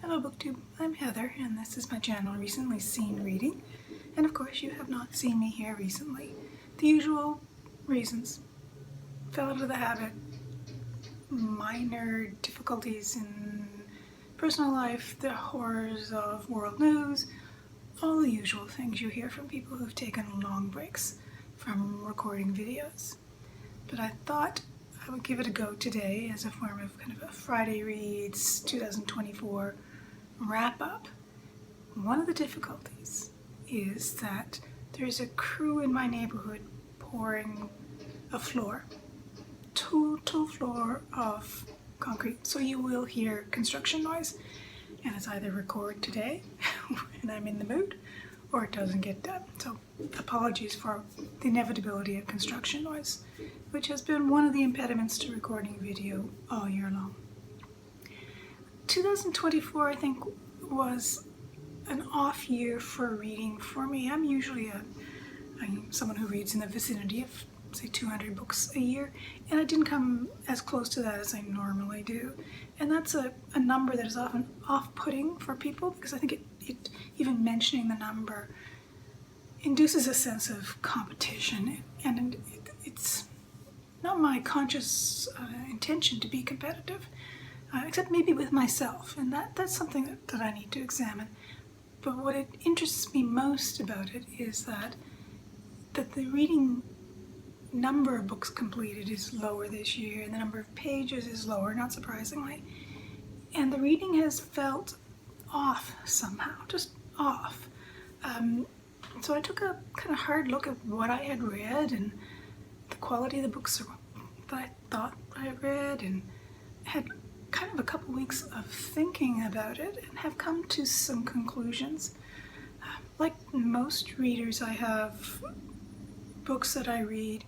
Hello BookTube, I'm Heather and this is my channel Recently Seen Reading, and of course you have not seen me here recently. The usual reasons. Fell into the habit, minor difficulties in personal life, the horrors of world news, all the usual things you hear from people who've taken long breaks from recording videos. But I thought I would give it a go today as a form of kind of a Friday Reads 2024 wrap-up. One of the difficulties is that there's a crew in my neighborhood pouring a floor, total floor of concrete, so you will hear construction noise, and it's either record today when I'm in the mood or it doesn't get done. So apologies for the inevitability of construction noise, which has been one of the impediments to recording video all year long. 2024, I think, was an off year for reading for me. I'm usually I'm someone who reads in the vicinity of, say, 200 books a year, and I didn't come as close to that as I normally do. And that's a number that is often off-putting for people, because I think it even mentioning the number induces a sense of competition, and it's not my conscious intention to be competitive. Except maybe with myself, and that's something that I need to examine. But what it interests me most about it is that the reading number of books completed is lower this year, and the number of pages is lower, not surprisingly. And the reading has felt off somehow, just off. So I took a kind of hard look at what I had read and the quality of the books that I thought I had read, and had kind of a couple weeks of thinking about it and have come to some conclusions. Like most readers, I have books that I read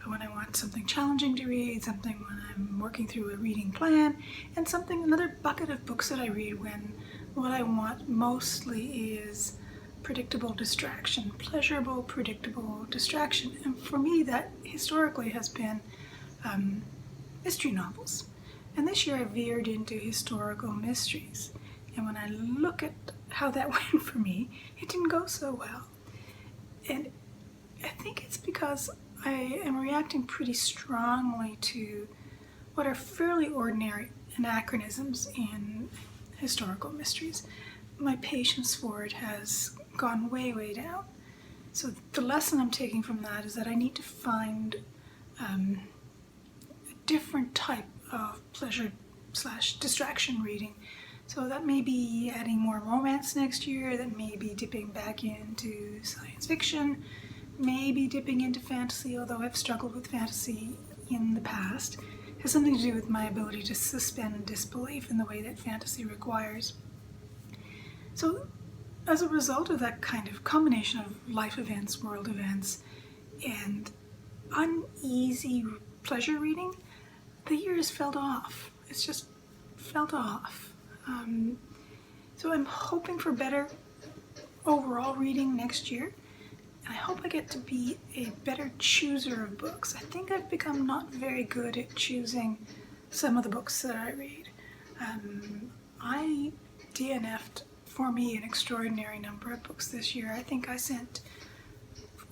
when I want something challenging to read, something when I'm working through a reading plan, and another bucket of books that I read when what I want mostly is predictable distraction, pleasurable, predictable distraction. And for me, that historically has been mystery novels. And this year I veered into historical mysteries. And when I look at how that went for me, it didn't go so well. And I think it's because I am reacting pretty strongly to what are fairly ordinary anachronisms in historical mysteries. My patience for it has gone way, way down. So the lesson I'm taking from that is that I need to find a different type of pleasure/distraction reading. So that may be adding more romance next year, that may be dipping back into science fiction, maybe dipping into fantasy, although I've struggled with fantasy in the past. It has something to do with my ability to suspend disbelief in the way that fantasy requires. So as a result of that kind of combination of life events, world events, and uneasy pleasure reading, the year has felt off. It's just felt off. So I'm hoping for better overall reading next year, and I hope I get to be a better chooser of books. I think I've become not very good at choosing some of the books that I read. I DNF'd, for me, an extraordinary number of books this year. I think I sent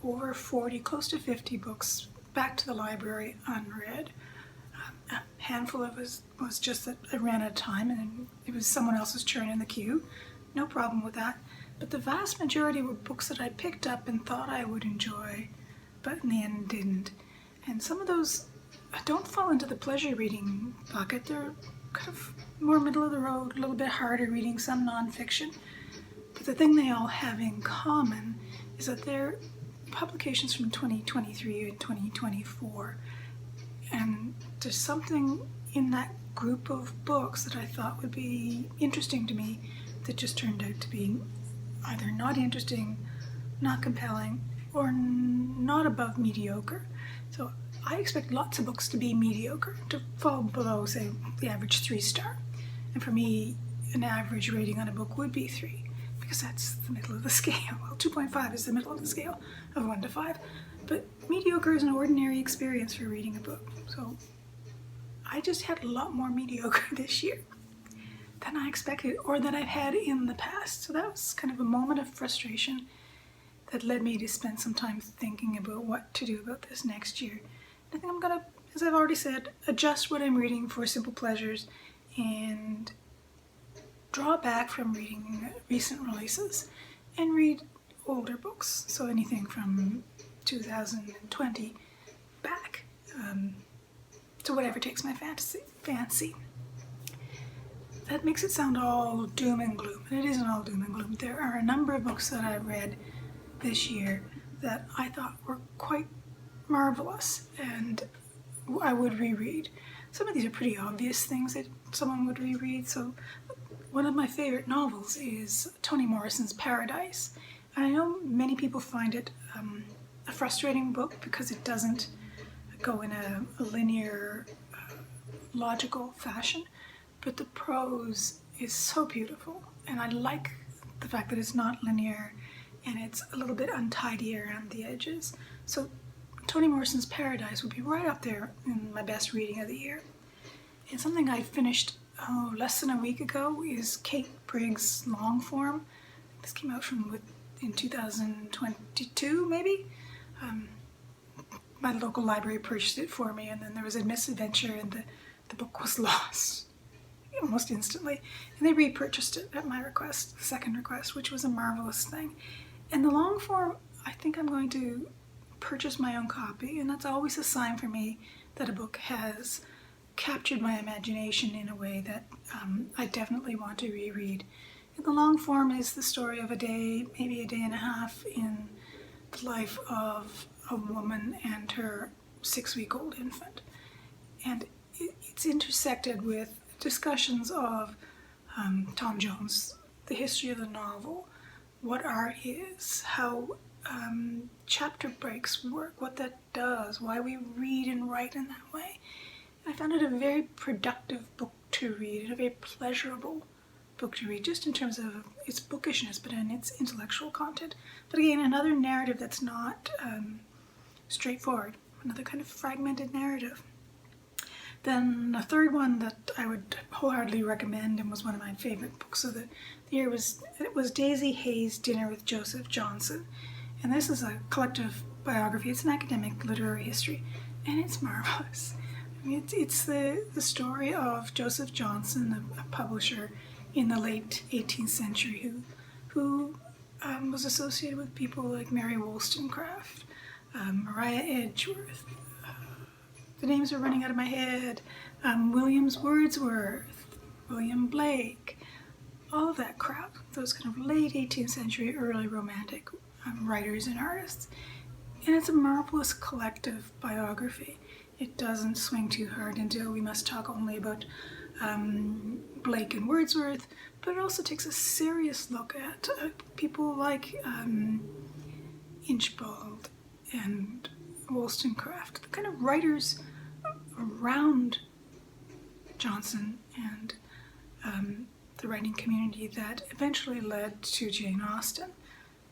over 40, close to 50 books back to the library unread. A handful of it was just that I ran out of time and it was someone else's turn in the queue. No problem with that. But the vast majority were books that I picked up and thought I would enjoy, but in the end didn't. And some of those don't fall into the pleasure reading bucket. They're kind of more middle of the road, a little bit harder reading, some nonfiction. But the thing they all have in common is that they're publications from 2023 and 2024. And there's something in that group of books that I thought would be interesting to me that just turned out to be either not interesting, not compelling, or not above mediocre. So I expect lots of books to be mediocre, to fall below, say, the average 3-star. And for me, an average rating on a book would be 3, because that's the middle of the scale. Well, 2.5 is the middle of the scale of 1 to 5. But mediocre is an ordinary experience for reading a book. So I just had a lot more mediocre this year. than I expected or that I've had in the past. So that was kind of a moment of frustration that led me to spend some time thinking about what to do about this next year. And I think I'm gonna, as I've already said, adjust what I'm reading for simple pleasures and draw back from reading recent releases and read older books. So anything from 2020 back to whatever takes my fancy. That makes it sound all doom and gloom, and it isn't all doom and gloom. There are a number of books that I read this year that I thought were quite marvelous and I would reread. Some of these are pretty obvious things that someone would reread. So one of my favorite novels is Toni Morrison's Paradise. And I know many people find it a frustrating book because it doesn't go in a linear, logical fashion, but the prose is so beautiful, and I like the fact that it's not linear and it's a little bit untidy around the edges. So Toni Morrison's Paradise would be right up there in my best reading of the year. And something I finished less than a week ago is Kate Briggs' long form. This came out in 2022, maybe. My local library purchased it for me, and then there was a misadventure and the book was lost almost instantly. And they repurchased it at my request, the second request, which was a marvelous thing. And the long form, I think I'm going to purchase my own copy, and that's always a sign for me that a book has captured my imagination in a way that I definitely want to reread. And the long form is the story of a day, maybe a day and a half, in the life of a woman and her 6-week-old infant. And it's intersected with discussions of Tom Jones, the history of the novel, what art is, how chapter breaks work, what that does, why we read and write in that way. And I found it a very productive book to read, and a very pleasurable book to read, just in terms of its bookishness, but in its intellectual content. But again, another narrative that's not straightforward, another kind of fragmented narrative. Then a third one that I would wholeheartedly recommend, and was one of my favorite books of the year, was Daisy Hayes' Dinner with Joseph Johnson. And this is a collective biography. It's an academic literary history, and it's marvelous. I mean, it's the story of Joseph Johnson, a publisher in the late 18th century who was associated with people like Mary Wollstonecraft, Maria Edgeworth, the names are running out of my head, Williams Wordsworth, William Blake, all of that crap, those kind of late 18th century, early romantic writers and artists. And it's a marvelous collective biography. It doesn't swing too hard into, we must talk only about Blake and Wordsworth, but it also takes a serious look at people like Inchbald and Wollstonecraft, the kind of writers around Johnson and the writing community that eventually led to Jane Austen.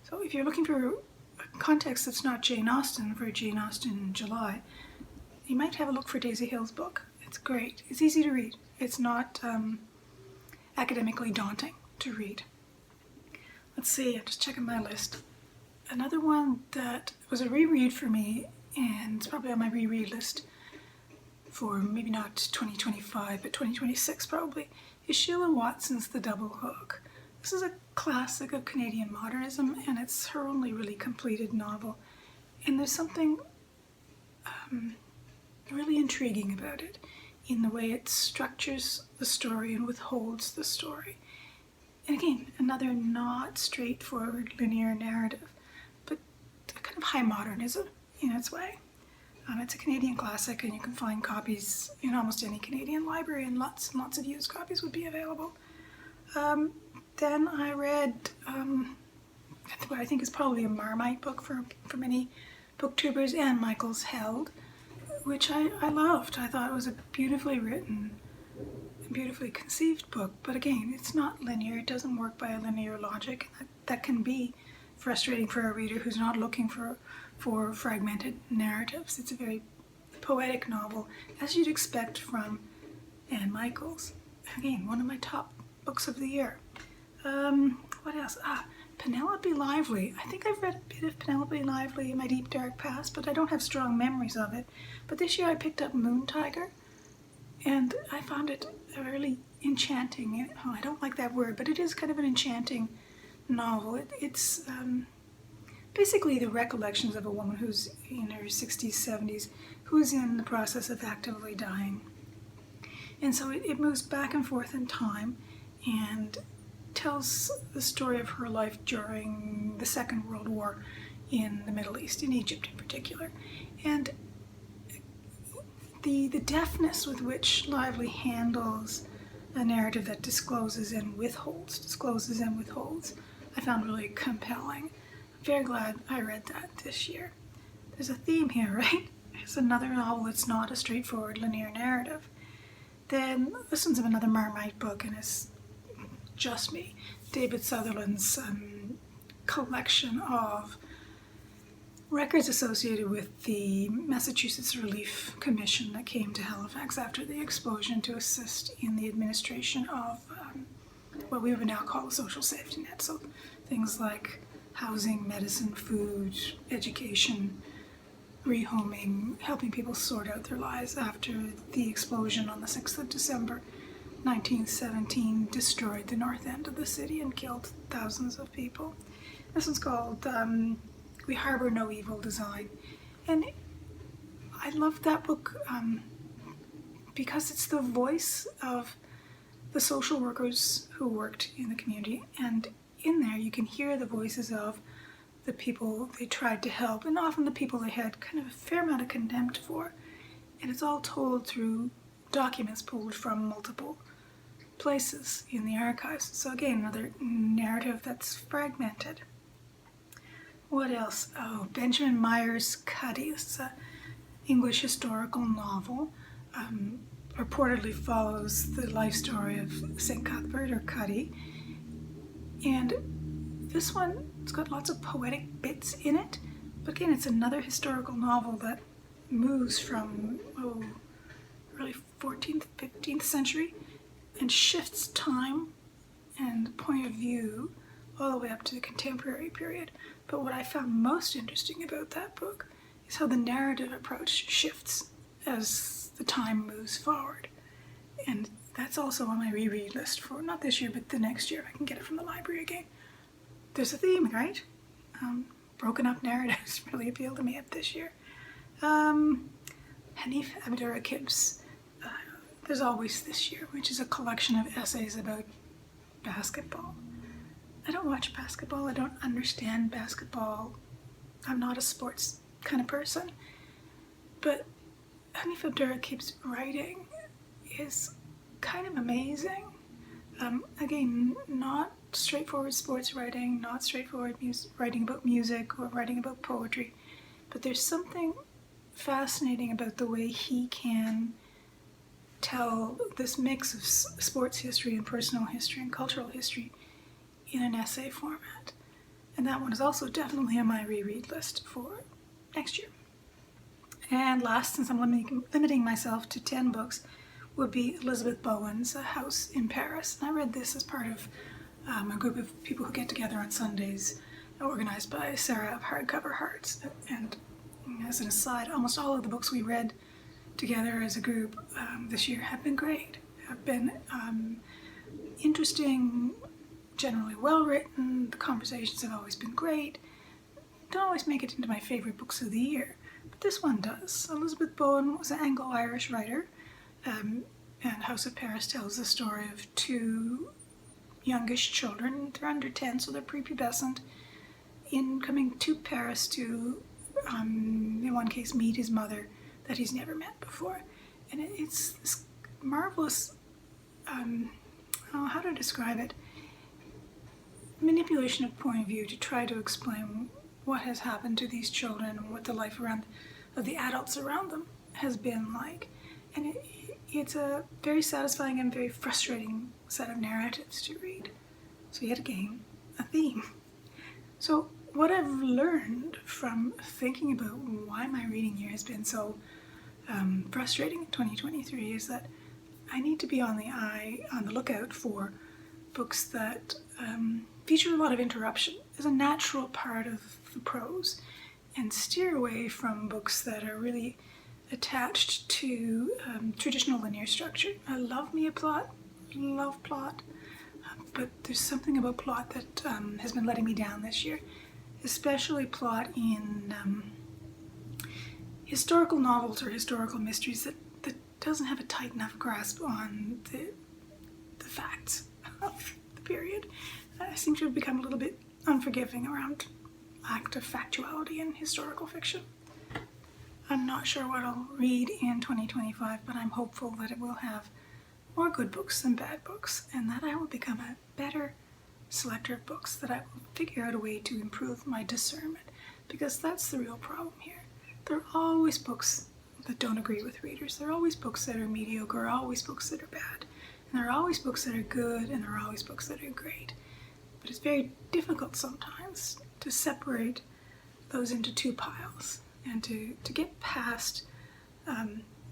So if you're looking for a context that's not Jane Austen, for Jane Austen in July, you might have a look for Daisy Hill's book. It's great. It's easy to read. It's not academically daunting to read. Let's see, I'm just checking my list. Another one that was a reread for me, and it's probably on my reread list for maybe not 2025, but 2026 probably, is Sheila Watson's The Double Hook. This is a classic of Canadian modernism, and it's her only really completed novel. And there's something really intriguing about it in the way it structures the story and withholds the story. And again, another not straightforward linear narrative, but a kind of high modernism in its way. It's a Canadian classic, and you can find copies in almost any Canadian library, and lots of used copies would be available. Then I read what I think is probably a Marmite book for many booktubers, Anne Michael's Held, which I loved. I thought it was a beautifully written, beautifully conceived book, but again, it's not linear. It doesn't work by a linear logic. That can be frustrating for a reader who's not looking for fragmented narratives. It's a very poetic novel, as you'd expect from Anne Michaels. Again, one of my top books of the year. What else? Penelope Lively. I think I've read a bit of Penelope Lively in my deep dark past, but I don't have strong memories of it. But this year I picked up Moon Tiger, and I found it really enchanting. I don't like that word, but it is kind of an enchanting novel. It's basically the recollections of a woman who's in her 60s, 70s, who's in the process of actively dying. And so it moves back and forth in time and tells the story of her life during the Second World War in the Middle East, in Egypt in particular. And the deftness with which Lively handles a narrative that discloses and withholds, I found really compelling. I'm very glad I read that this year. There's a theme here, right? It's another novel that's not a straightforward linear narrative. Then this one's another Marmite book, and it's just me. David Sutherland's collection of records associated with the Massachusetts Relief Commission that came to Halifax after the explosion to assist in the administration of what we would now call a social safety net. So things like housing, medicine, food, education, rehoming, helping people sort out their lives after the explosion on the 6th of December 1917 destroyed the north end of the city and killed thousands of people. This one's called We Harbor No Evil Design. And I love that book because it's the voice of the social workers who worked in the community. And in there you can hear the voices of the people they tried to help, and often the people they had kind of a fair amount of contempt for. And it's all told through documents pulled from multiple places in the archives. So again, another narrative that's fragmented. What else? Oh, Benjamin Meyer's Cuddy. It's an English historical novel. Reportedly follows the life story of St. Cuthbert, or Cuddy. And this one, it's got lots of poetic bits in it. But again, it's another historical novel that moves from early 14th, 15th century and shifts time and point of view all the way up to the contemporary period. But what I found most interesting about that book is how the narrative approach shifts as the time moves forward. And that's also on my reread list for not this year, but the next year if I can get it from the library again. There's a theme, right? Broken up narratives really appealed to me this year. Hanif Abdurraqib's There's Always This Year, which is a collection of essays about basketball. I don't watch basketball. I don't understand basketball. I'm not a sports kind of person. But Hanif Abdurraqib's writing is kind of amazing. Again, not straightforward sports writing, not straightforward writing about music or writing about poetry, but there's something fascinating about the way he can tell this mix of sports history and personal history and cultural history in an essay format. And that one is also definitely on my reread list for next year. And last, since I'm limiting myself to 10 books, would be Elizabeth Bowen's A House in Paris. And I read this as part of a group of people who get together on Sundays, organized by Sarah of Hardcover Hearts. And as an aside, almost all of the books we read together as a group this year have been great, have been interesting, generally well written. The conversations have always been great. Don't always make it into my favorite books of the year, but this one does. Elizabeth Bowen was an Anglo-Irish writer, and House of Paris tells the story of two youngish children. They're under 10, so they're prepubescent, in coming to Paris to, in one case, meet his mother that he's never met before. And it's this marvelous, how to describe it, manipulation of point of view to try to explain what has happened to these children and what the life of the adults around them has been like. And it's a very satisfying and very frustrating set of narratives to read. So yet again, a theme. So what I've learned from thinking about why my reading year has been so frustrating in 2023 is that I need to be on the lookout for books that feature a lot of interruption as a natural part of the prose, and steer away from books that are really attached to traditional linear structure. I love me a plot, love plot, but there's something about plot that has been letting me down this year, especially plot in historical novels or historical mysteries that doesn't have a tight enough grasp on the facts of the period. I seem to have become a little bit unforgiving around lack of factuality in historical fiction. I'm not sure what I'll read in 2025, but I'm hopeful that it will have more good books than bad books, and that I will become a better selector of books, that I will figure out a way to improve my discernment, because that's the real problem here. There are always books that don't agree with readers. There are always books that are mediocre, there are always books that are bad, and there are always books that are good, and there are always books that are great. But it's very difficult sometimes to separate those into two piles, and to get past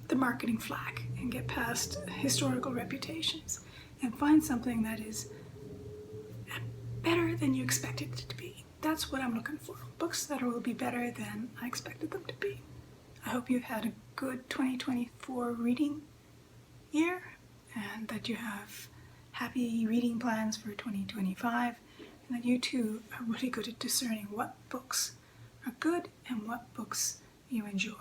the marketing flack and get past historical reputations and find something that is better than you expected it to be. That's what I'm looking for. Books that will be better than I expected them to be. I hope you've had a good 2024 reading year, and that you have happy reading plans for 2025, and that you too are really good at discerning what books are good and what books you enjoy.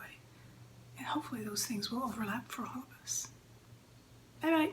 And hopefully those things will overlap for all of us. Bye bye.